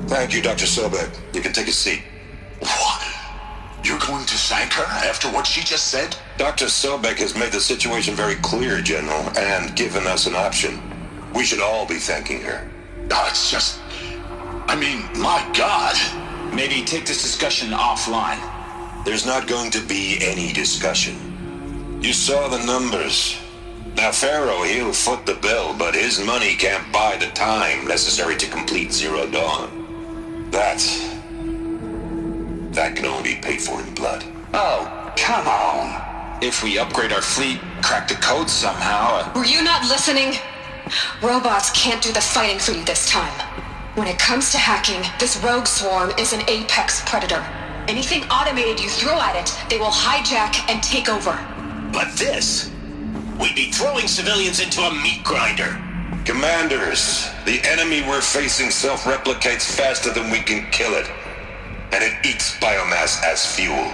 Thank you, Dr. Sobek. You can take a seat. What? You're going to thank her after what she just said? Dr. Sobek has made the situation very clear, General, and given us an option. We should all be thanking her. Oh, it's just... I mean, my God. Maybe take this discussion offline. There's not going to be any discussion. You saw the numbers. Now, Pharaoh, he'll foot the bill, but his money can't buy the time necessary to complete Zero Dawn. That can only be paid for in blood. Oh, come on. If we upgrade our fleet, crack the code somehow... Were you not listening? Robots can't do the fighting for you this time. When it comes to hacking, this rogue swarm is an apex predator. Anything automated you throw at it, they will hijack and take over. But this... we'd be throwing civilians into a meat grinder. Commanders, the enemy we're facing self-replicates faster than we can kill it. And it eats biomass as fuel.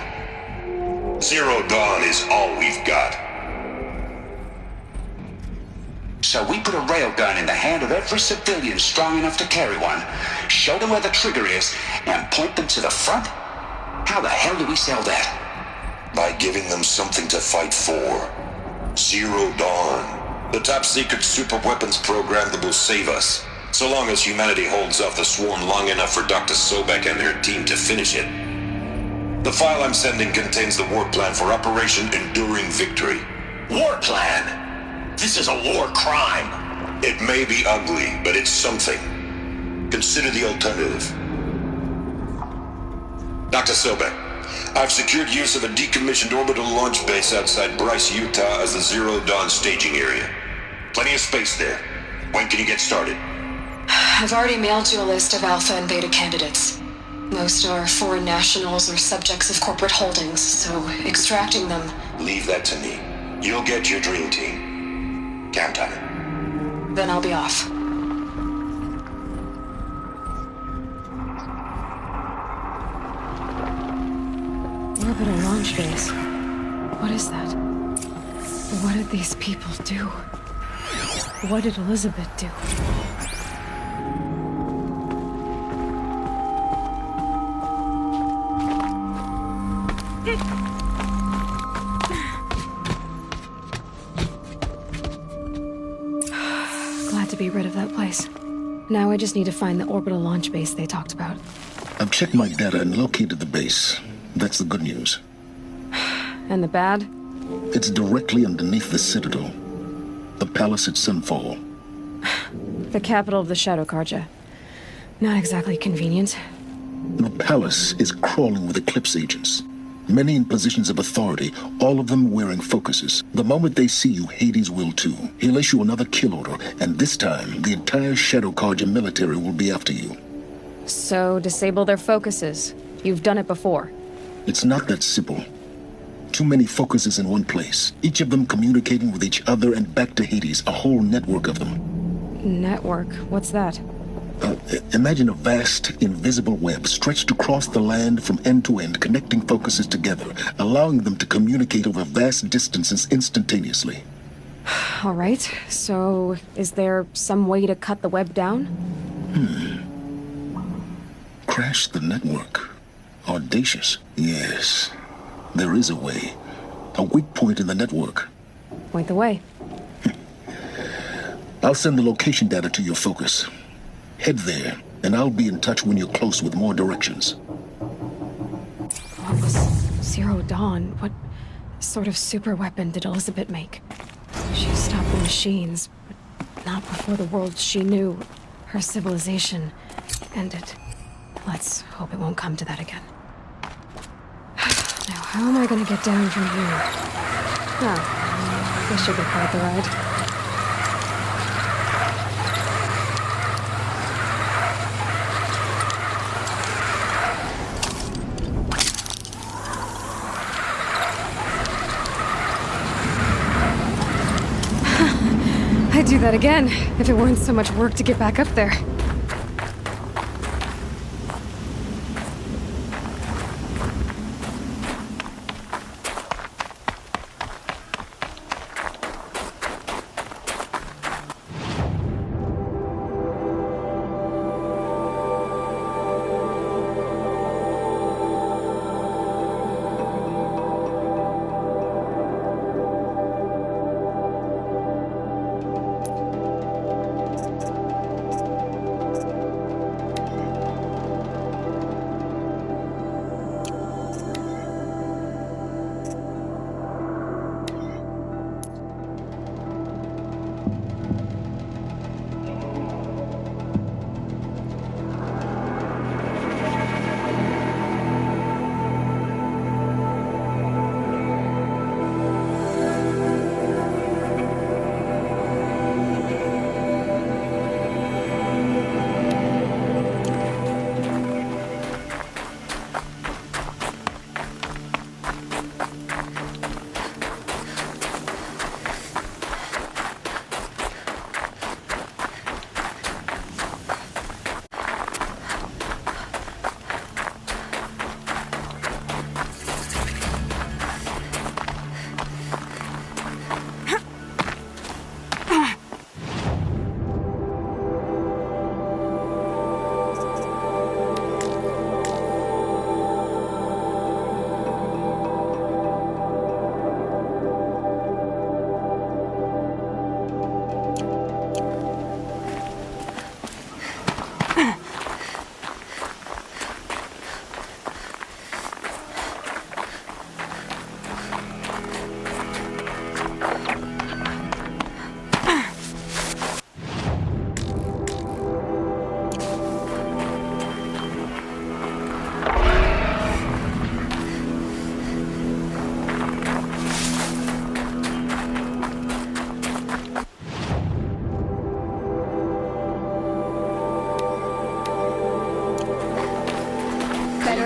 Zero Dawn is all we've got. So we put a railgun in the hand of every civilian strong enough to carry one, show them where the trigger is, and point them to the front? How the hell do we sell that? By giving them something to fight for. Zero Dawn. The top-secret super-weapons program that will save us. So long as humanity holds off the swarm long enough for Dr. Sobek and her team to finish it. The file I'm sending contains the war plan for Operation Enduring Victory. War plan? This is a war crime. It may be ugly, but it's something. Consider the alternative. Dr. Sobek, I've secured use of a decommissioned orbital launch base outside Bryce, Utah as the Zero Dawn staging area. Plenty of space there. When can you get started? I've already mailed you a list of alpha and beta candidates. Most are foreign nationals or subjects of corporate holdings, so extracting them... Leave that to me. You'll get your dream team. Count on it. Then I'll be off. Orbital launch base. What is that? What did these people do? What did Elizabeth do? Glad to be rid of that place. Now I just need to find the orbital launch base they talked about. I've checked my data and located the base. That's the good news. And the bad? It's directly underneath the Citadel. The palace at Sunfall. The capital of the Shadow Carja. Not exactly convenient. The palace is crawling with Eclipse agents. Many in positions of authority, all of them wearing focuses. The moment they see you, Hades will too. He'll issue another kill order, and this time, the entire Shadow Carja military will be after you. So, disable their focuses. You've done it before. It's not that simple. Too many focuses in one place, each of them communicating with each other and back to Hades, a whole network of them. Network? What's that? Imagine a vast, invisible web stretched across the land from end to end, connecting focuses together, allowing them to communicate over vast distances instantaneously. All right, so is there some way to cut the web down? Crash the network. Audacious. Yes, there is a way. A weak point in the network. Point the way. I'll send the location data to your focus. Head there, and I'll be in touch when you're close with more directions. What was Zero Dawn? What sort of super weapon did Elizabeth make? She stopped the machines, but not before the world she knew, her civilization, ended. Let's hope it won't come to that again. Now, how am I gonna get down from here? Oh, this should be quite the ride. I'd do that again, if it weren't so much work to get back up there.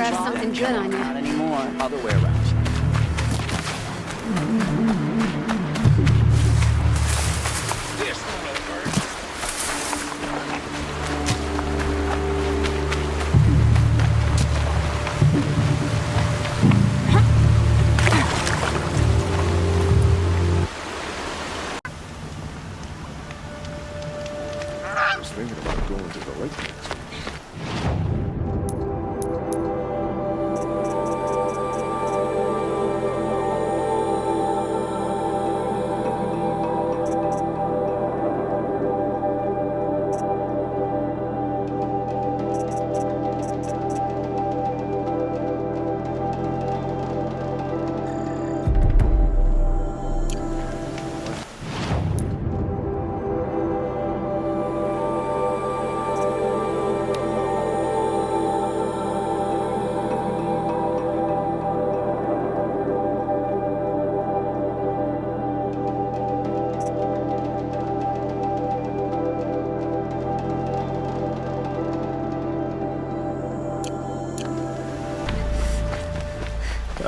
has something good on you. Not anymore. Other way around. I was thinking about going to the lake next week.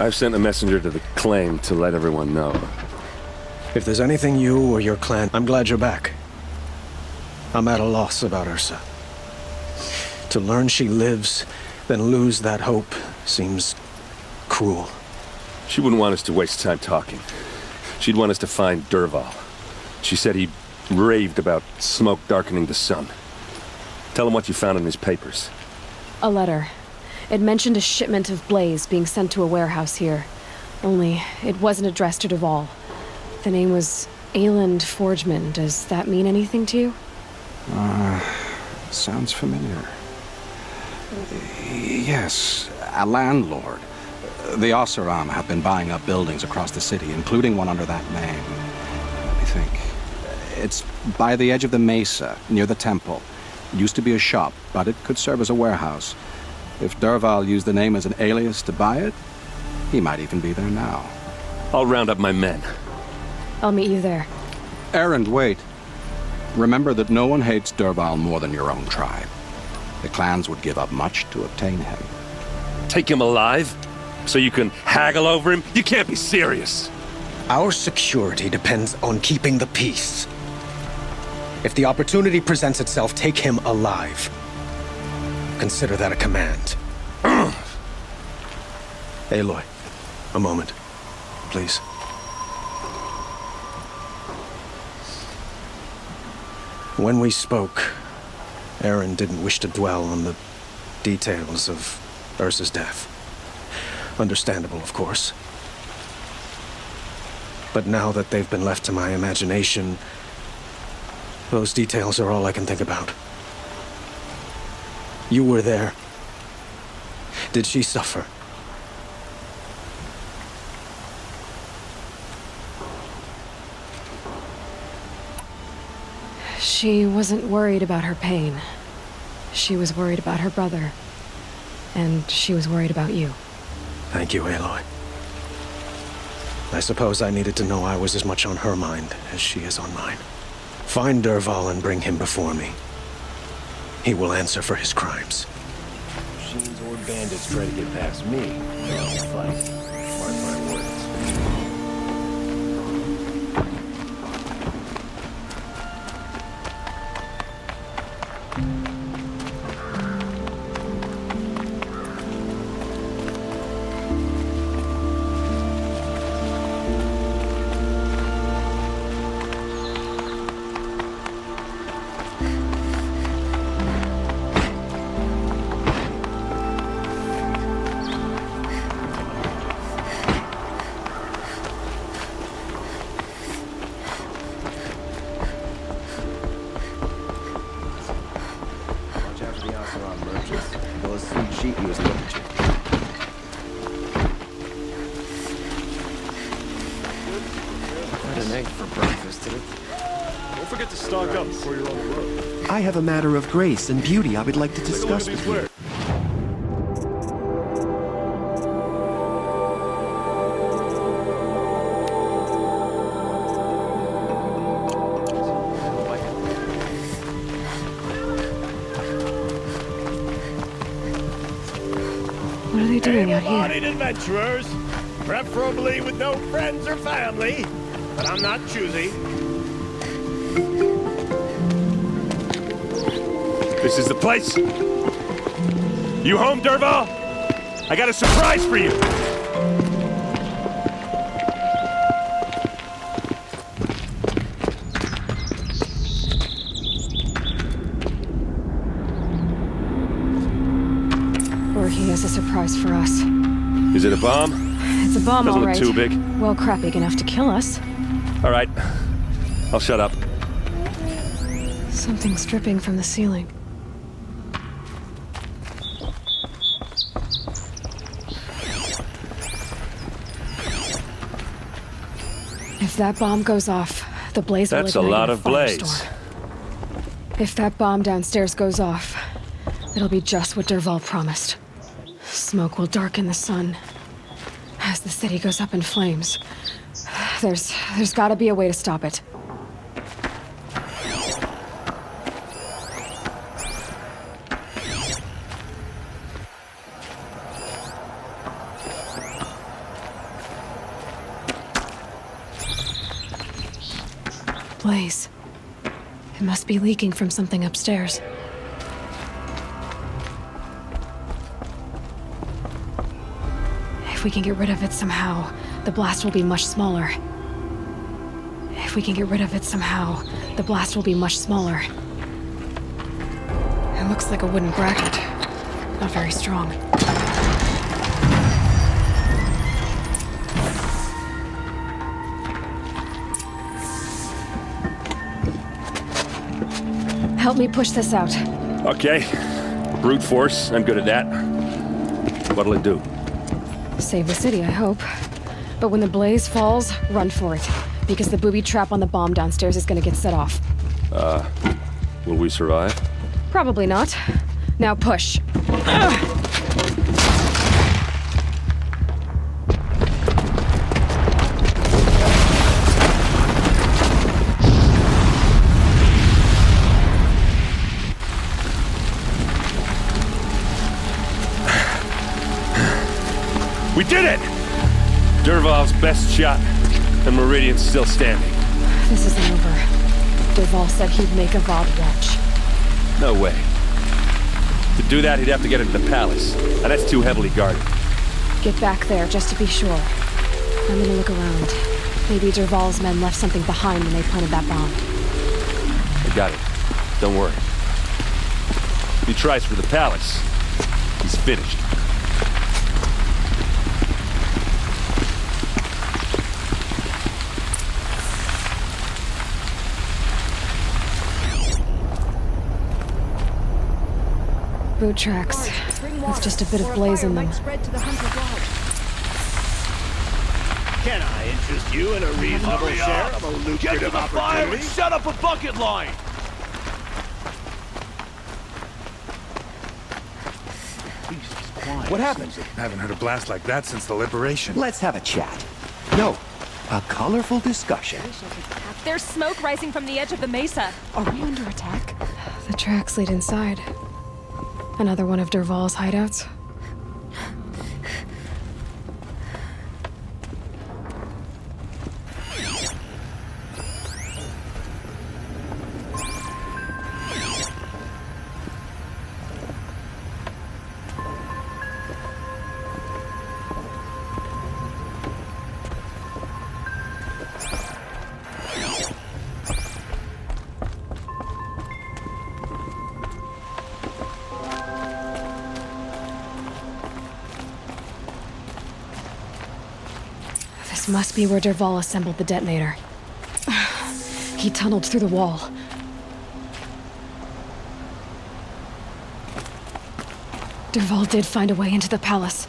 I've sent a messenger to the claim to let everyone know. If there's anything you or your clan, I'm glad you're back. I'm at a loss about Ursa. To learn she lives, then lose that hope seems cruel. She wouldn't want us to waste time talking. She'd want us to find Dervahl. She said he raved about smoke darkening the sun. Tell him what you found in his papers. A letter. It mentioned a shipment of blaze being sent to a warehouse here. Only, it wasn't addressed to Dervahl. The name was Ayland Forgeman. Does that mean anything to you? Sounds familiar. Yes, a landlord. The Oseram have been buying up buildings across the city, including one under that name. Let me think. It's by the edge of the mesa, near the temple. It used to be a shop, but it could serve as a warehouse. If Dervahl used the name as an alias to buy it, he might even be there now. I'll round up my men. I'll meet you there. Errand, wait. Remember that no one hates Dervahl more than your own tribe. The clans would give up much to obtain him. Take him alive? So you can haggle over him? You can't be serious. Our security depends on keeping the peace. If the opportunity presents itself, take him alive. Consider that a command. Aloy, a moment, please. When we spoke, Aaron didn't wish to dwell on the details of Ursa's death. Understandable, of course. But now that they've been left to my imagination, those details are all I can think about. You were there. Did she suffer? She wasn't worried about her pain. She was worried about her brother. And she was worried about you. Thank you, Aloy. I suppose I needed to know I was as much on her mind as she is on mine. Find Dervahl and bring him before me. He will answer for his crimes. Machines or bandits try to get past me. I'll fight. Mark my words. I have a matter of grace and beauty I would like to discuss with you. What are they you doing out here? Able-bodied adventurers, preferably with no friends or family, but I'm not choosy. This is the place. You home, Dervahl? I got a surprise for you. Or he has a surprise for us. Is it a bomb? It's a bomb, Doesn't all look right. too big. Well, crap big enough to kill us. All right. I'll shut up. Something's dripping from the ceiling. If that bomb goes off, the blaze will That's a ignite lot a of blaze. firestorm. If that bomb downstairs goes off, it'll be just what Dervahl promised. Smoke will darken the sun as the city goes up in flames. There's gotta be a way to stop it. Blaze. It must be leaking from something upstairs. If we can get rid of it somehow, the blast will be much smaller. If we can get rid of it somehow, the blast will be much smaller. It looks like a wooden bracket. Not very strong. Help me push this out. Okay. Brute force. I'm good at that. What'll it do? Save the city, I hope. But when the blaze falls, run for it. Because the booby trap on the bomb downstairs is gonna get set off. Will we survive? Probably not. Now push. We did it! Dervahl's best shot, and Meridian's still standing. This isn't over. Dervahl said he'd make a Vought watch. No way. To do that, he'd have to get into the palace, and that's too heavily guarded. Get back there, just to be sure. I'm gonna look around. Maybe Dervahl's men left something behind when they planted that bomb. I got it. Don't worry. If he tries for the palace, he's finished. Boot tracks. With just a bit of blaze in them. Can I interest you in a reasonable share of a lucrative opportunity? Set up a bucket line! What happened? I haven't heard a blast like that since the liberation. Let's have a chat. No, a colorful discussion. There's smoke rising from the edge of the mesa. Are we under attack? The tracks lead inside. Another one of Dervahl's hideouts. This must be where Dervahl assembled the detonator. He tunneled through the wall. Dervahl did find a way into the palace.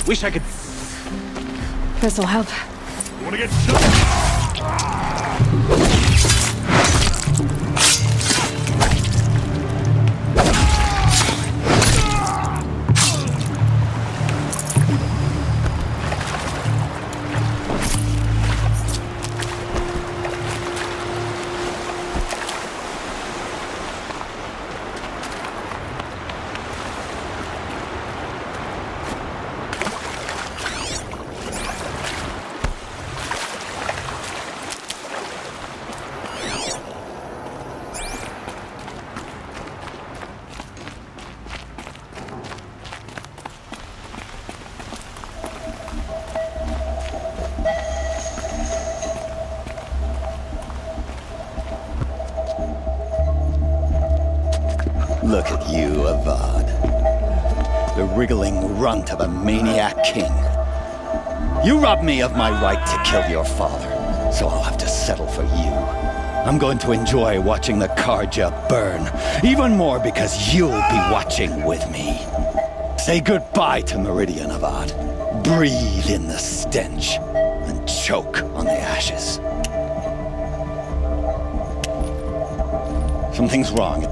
Wish I could... This'll help. You wanna get shot? Look at you, Avad. The wriggling runt of a maniac king. You robbed me of my right to kill your father, so I'll have to settle for you. I'm going to enjoy watching the Karja burn, even more because you'll be watching with me. Say goodbye to Meridian, Avad. Breathe in the stench, and choke on the ashes. Something's wrong.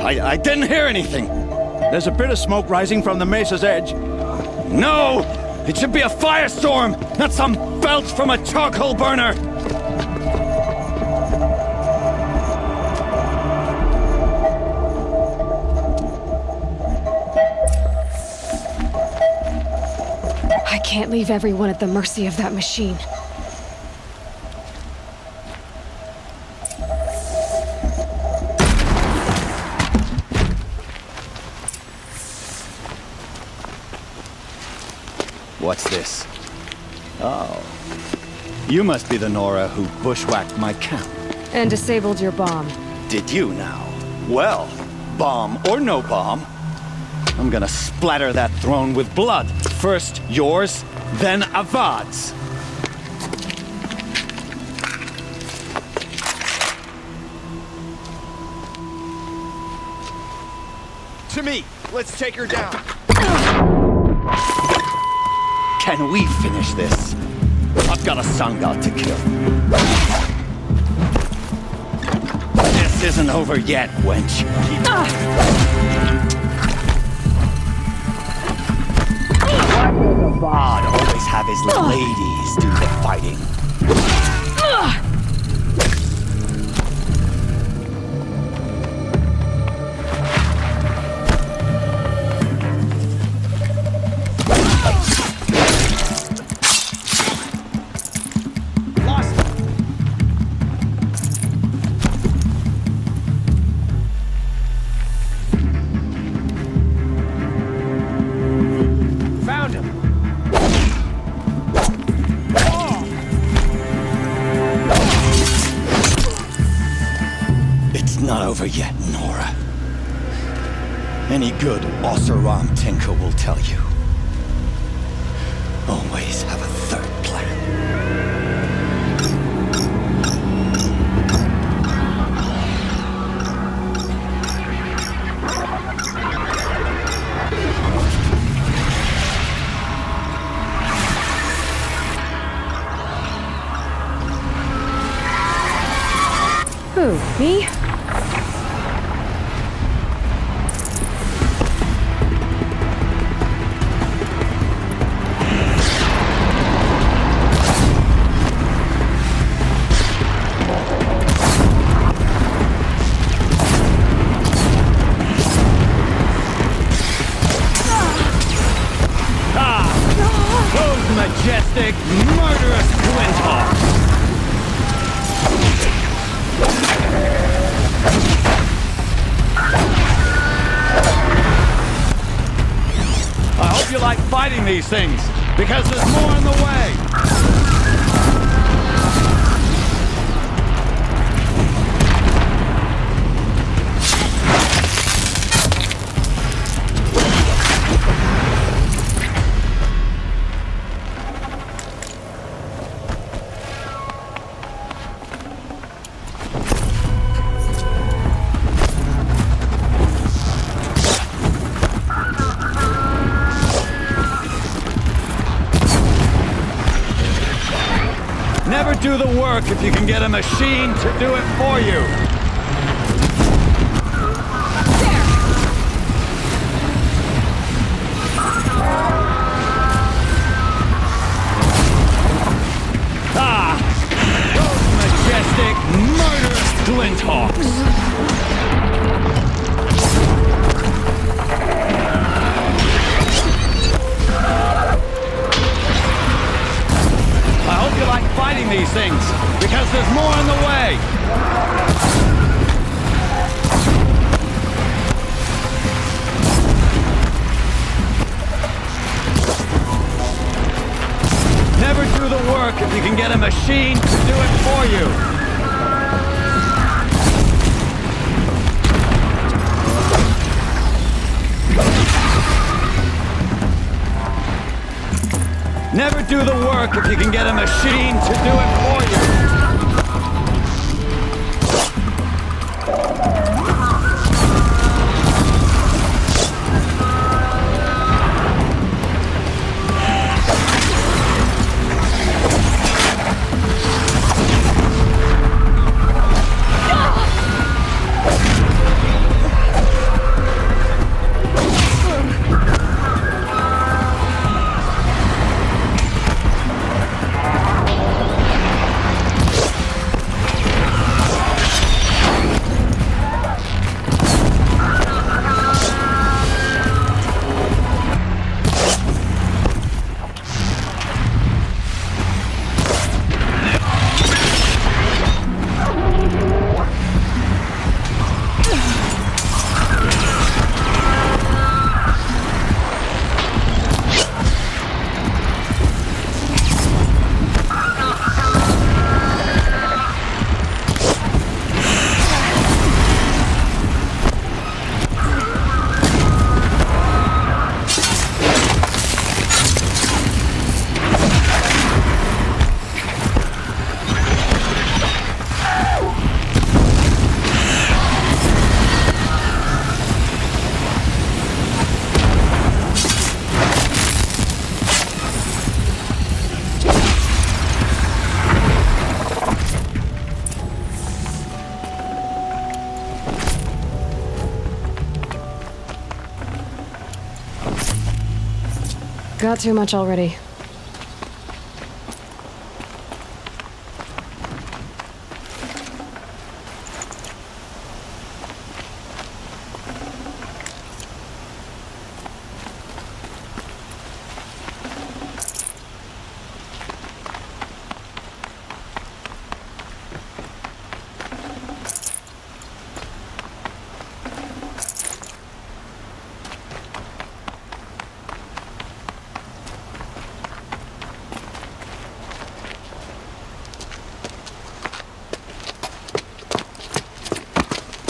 I didn't hear anything. There's a bit of smoke rising from the mesa's edge. No! It should be a firestorm, not some belch from a charcoal burner! I can't leave everyone at the mercy of that machine. What's this? Oh. You must be the Nora who bushwhacked my camp. And disabled your bomb. Did you now? Well, bomb or no bomb, I'm gonna splatter that throne with blood. First yours, then Avad's. To me! Let's take her down! Can we finish this? I've got a sun god to kill. This isn't over yet, wench. Why does Avad always have his ladies do the fighting? Over yet, Nora. Any good Oseram tinker will tell you. Always have a third plan. Who, me? majestic, murderous twin hawks! I hope you like fighting these things, because there's more in the way! Never do the work if you can get a machine to do it for you. Ah! Those majestic, murderous glint hawks! I hope you like fighting these things, because there's more in the way! Never do the work if you can get a machine to do it for you! Never do the work if you can get a machine to do it for you. Got too much already.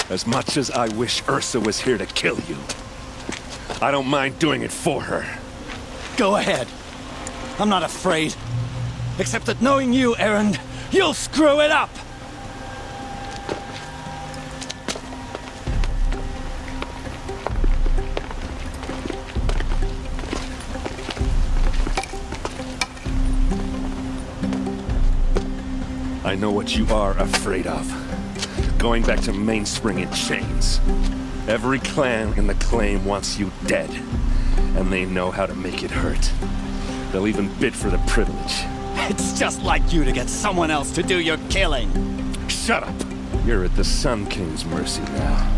As much as I wish Ursa was here to kill you, I don't mind doing it for her. Go ahead. I'm not afraid. Except that knowing you, Erend, you'll screw it up! I know what you are afraid of. Going back to Mainspring in chains. Every clan in the claim wants you dead, and they know how to make it hurt. They'll even bid for the privilege. It's just like you to get someone else to do your killing. Shut up! You're at the Sun King's mercy now.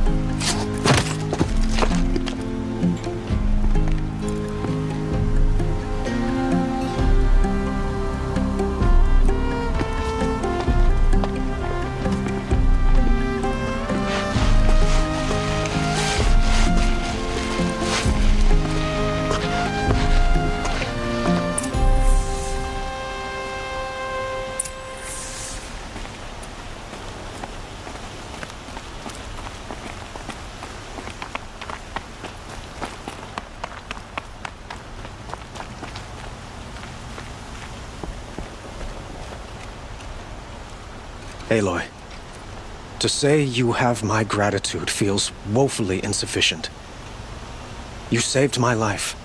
Aloy, to say you have my gratitude feels woefully insufficient. You saved my life.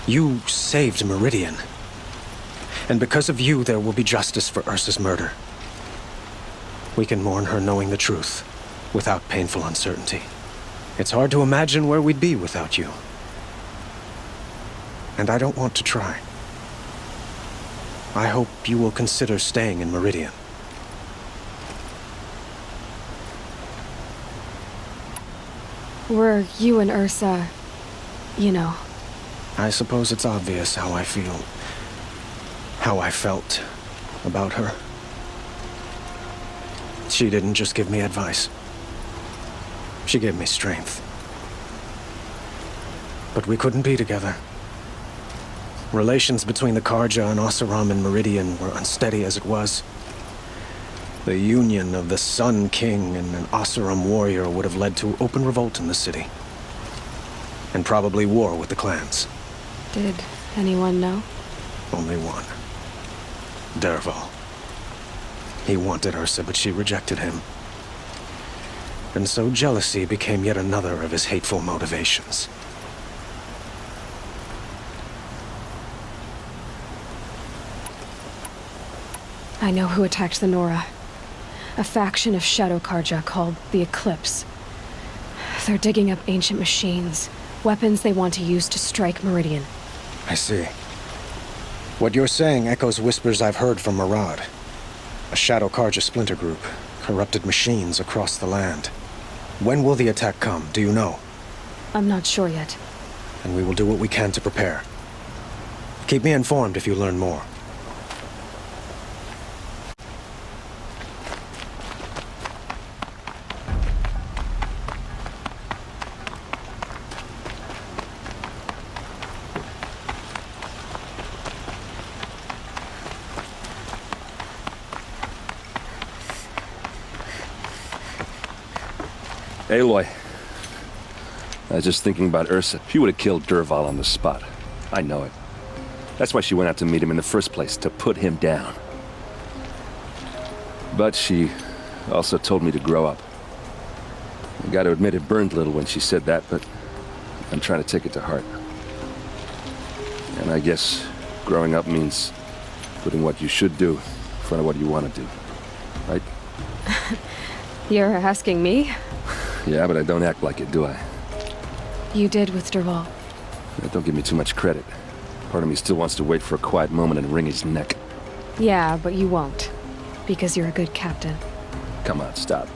You saved Meridian. And because of you, there will be justice for Ursa's murder. We can mourn her knowing the truth, without painful uncertainty. It's hard to imagine where we'd be without you. And I don't want to try. I hope you will consider staying in Meridian. Were you and Ursa, you know? I suppose it's obvious how I feel. How I felt about her. She didn't just give me advice. She gave me strength. But we couldn't be together. Relations between the Karja and Oseram and Meridian were unsteady as it was. The union of the Sun King and an Oseram warrior would have led to open revolt in the city. And probably war with the clans. Did anyone know? Only one. Dervahl. He wanted Ursa, but she rejected him. And so jealousy became yet another of his hateful motivations. I know who attacked the Nora. A faction of Shadow Karja called the Eclipse. They're digging up ancient machines, weapons they want to use to strike Meridian. I see. What you're saying echoes whispers I've heard from Murad. A Shadow Karja splinter group, corrupted machines across the land. When will the attack come, do you know? I'm not sure yet. And we will do what we can to prepare. Keep me informed if you learn more. Aloy. I was just thinking about Ursa. She would have killed Dervahl on the spot. I know it. That's why she went out to meet him in the first place, to put him down. But she also told me to grow up. I gotta admit it burned a little when she said that, but I'm trying to take it to heart. And I guess growing up means putting what you should do in front of what you want to do. Right? You're asking me? Yeah, but I don't act like it, do I? You did with Dervahl. Don't give me too much credit. Part of me still wants to wait for a quiet moment and wring his neck. Yeah, but you won't. Because you're a good captain. Come on, stop.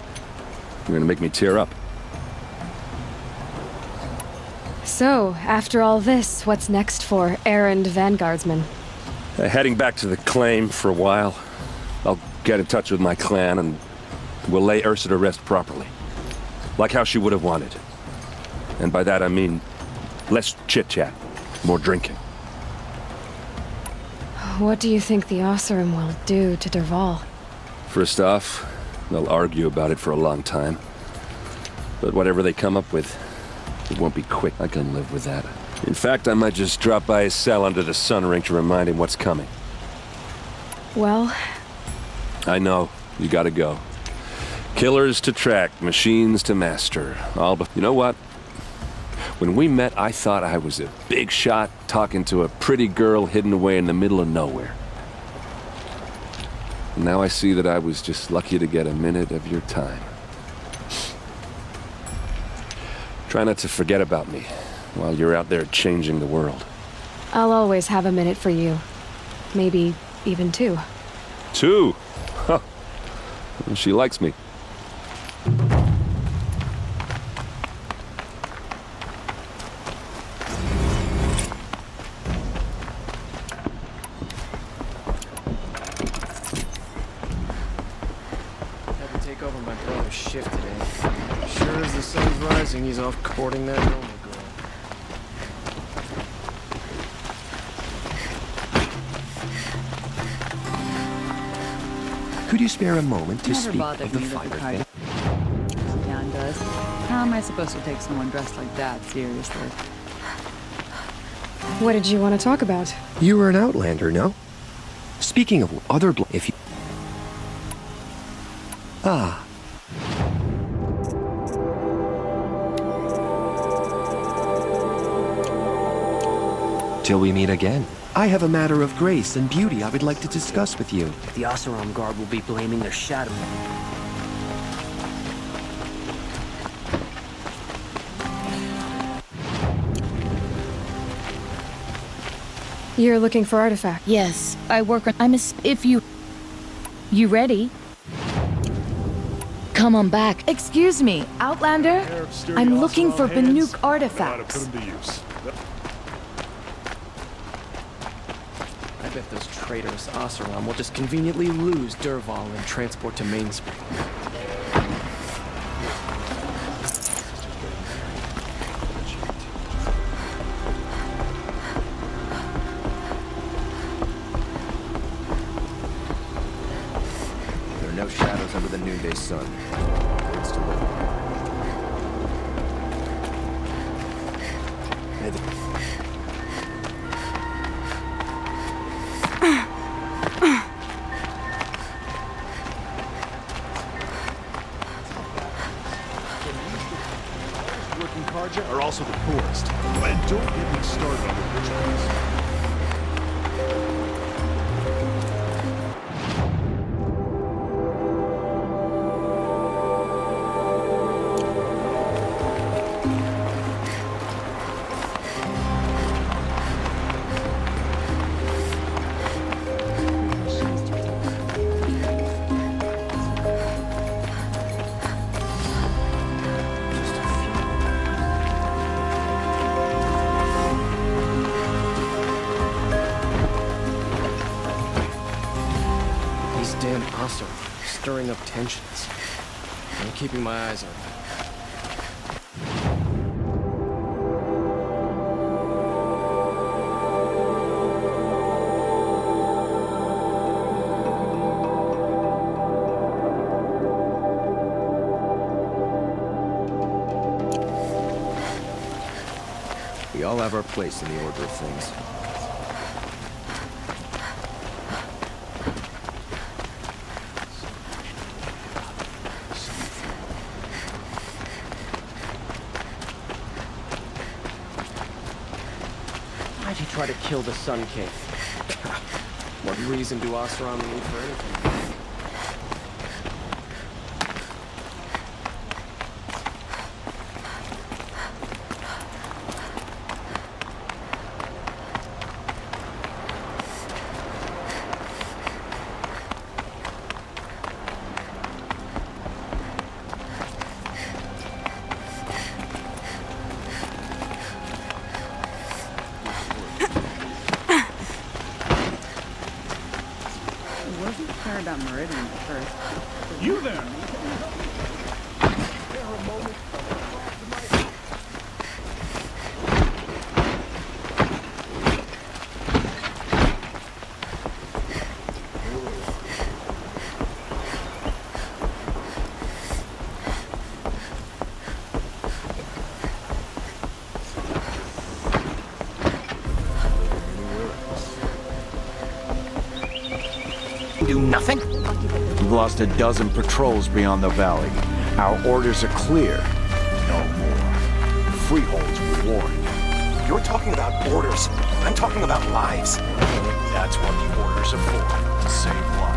You're gonna make me tear up. So, after all this, what's next for errand vanguardsman? Heading back to the claim for a while. I'll get in touch with my clan and we'll lay Ursa to rest properly. Like how she would have wanted. And by that I mean less chit-chat, more drinking. What do you think the Oseram will do to Dervahl? First off, they'll argue about it for a long time. But whatever they come up with, it won't be quick. I can live with that. In fact, I might just drop by his cell under the sun ring to remind him what's coming. Well... I know. You gotta go. Killers to track, machines to master. You know what? When we met, I thought I was a big shot talking to a pretty girl hidden away in the middle of nowhere. And now I see that I was just lucky to get a minute of your time. Try not to forget about me while you're out there changing the world. I'll always have a minute for you. Maybe even two. Two? Huh. She likes me. Shift today. Sure as the sun's rising, he's off courting that Noma girl. Could you spare a moment to Never speak bothered of the me that finer the card thing? Jan does. How am I supposed to take someone dressed like that seriously? What did you want to talk about? You were an outlander, no? Speaking of other if you... Ah. Till we meet again. I have a matter of grace and beauty I would like to discuss with you. The Oseram Guard will be blaming their shadow. You're looking for artifacts? Yes, I work on... If you... You ready? Come on back. Excuse me, Outlander? I'm looking for Banuk artifacts. I bet those traitorous Oseram will just conveniently lose Dervahl and transport to Mainspring. There are no shadows under the noonday sun. Words to live by. Working Karja are also the poorest. And don't get me started on the rituals. Damn Oseram, stirring up tensions. I'm keeping my eyes open. We all have our place in the order of things. Why'd you try to kill the Sun King? What reason do Oseram need for anything? Wasn't Paradigm Meridian at first? You there! Do nothing? We've lost a dozen patrols beyond the valley. Our orders are clear. No more. Freeholds were warned. You're talking about orders. I'm talking about lives. That's what the orders are for. To save lives.